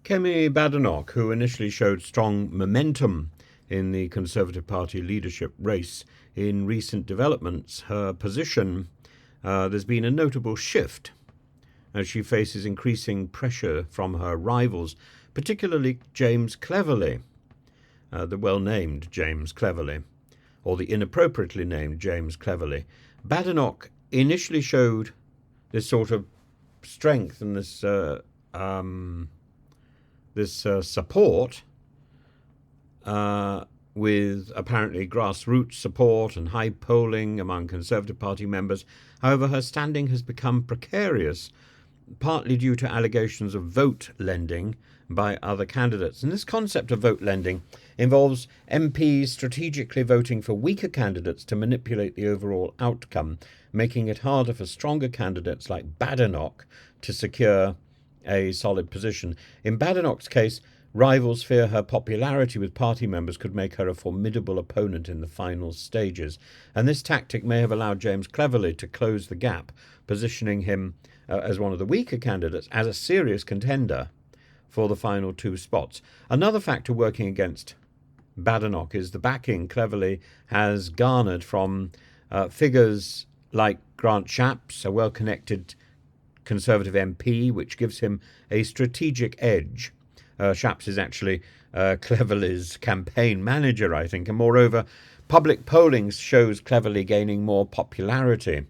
Kemi Badenoch, who initially showed strong momentum in the Conservative Party leadership race, in recent developments, her position, there's been a notable shift as she faces increasing pressure from her rivals, particularly James Cleverly, the well-named James Cleverly, or the inappropriately named James Cleverly. Badenoch initially showed this sort of strength and this support with apparently grassroots support and high polling among Conservative Party members. However, her standing has become precarious, partly due to allegations of vote lending by other candidates. And this concept of vote lending involves MPs strategically voting for weaker candidates to manipulate the overall outcome, making it harder for stronger candidates like Badenoch to secure a solid position. In Badenoch's case, rivals fear her popularity with party members could make her a formidable opponent in the final stages, and this tactic may have allowed James Cleverly to close the gap, positioning him as one of the weaker candidates as a serious contender for the final two spots. Another factor working against Badenoch is the backing Cleverly has garnered from figures like Grant Shapps, a well-connected Conservative MP, which gives him a strategic edge. Shapps is actually Cleverly's campaign manager, I think, and moreover, public polling shows Cleverly gaining more popularity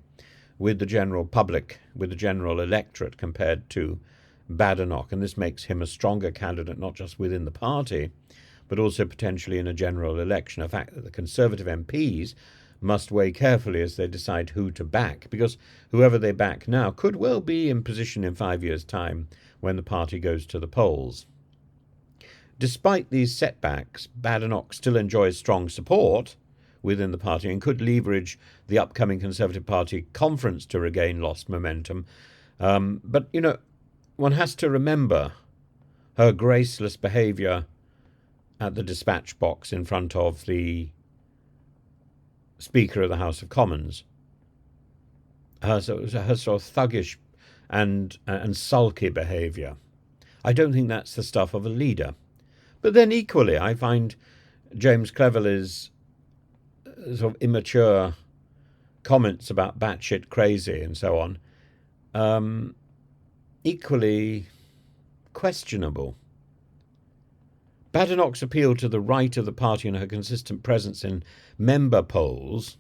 with the general public, with the general electorate, compared to Badenoch, and this makes him a stronger candidate not just within the party, but also potentially in a general election, a fact that the Conservative MPs must weigh carefully as they decide who to back, because whoever they back now could well be in position in 5 years' time when the party goes to the polls. Despite these setbacks, Badenoch still enjoys strong support within the party and could leverage the upcoming Conservative Party conference to regain lost momentum. But, one has to remember her graceless behaviour at the dispatch box in front of the Speaker of the House of Commons. Her sort of thuggish and sulky behaviour. I don't think that's the stuff of a leader. But then equally, I find James Cleverly's sort of immature comments about batshit crazy and so on equally questionable. Badenoch's appeal to the right of the party and her consistent presence in member polls,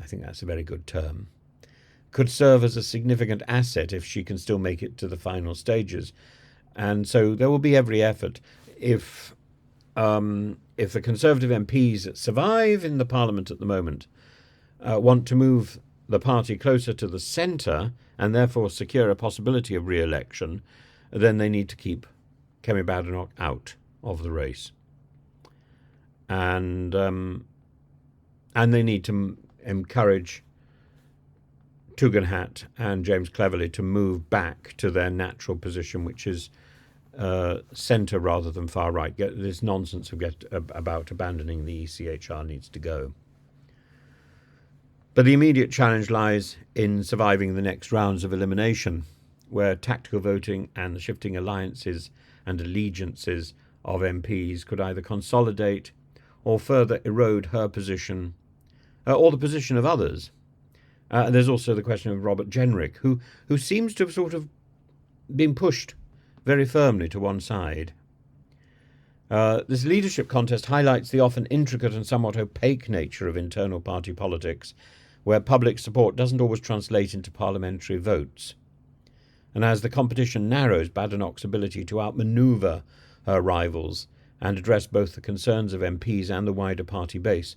I think that's a very good term, could serve as a significant asset if she can still make it to the final stages. And so there will be every effort if the Conservative MPs that survive in the Parliament at the moment want to move the party closer to the centre and therefore secure a possibility of re-election, then they need to keep Kemi Badenoch out of the race. And they need to encourage Tugendhat and James Cleverly to move back to their natural position, which is centre rather than far right. This nonsense about abandoning the ECHR needs to go. But the immediate challenge lies in surviving the next rounds of elimination, where tactical voting and the shifting alliances and allegiances of MPs could either consolidate or further erode her position or the position of others. There's also the question of Robert Jenrick, who seems to have sort of been pushed very firmly to one side. This leadership contest highlights the often intricate and somewhat opaque nature of internal party politics, where public support doesn't always translate into parliamentary votes. And as the competition narrows, Badenoch's ability to outmaneuver her rivals and address both the concerns of MPs and the wider party base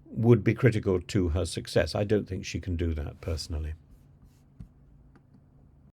would be critical to her success. I don't think she can do that personally.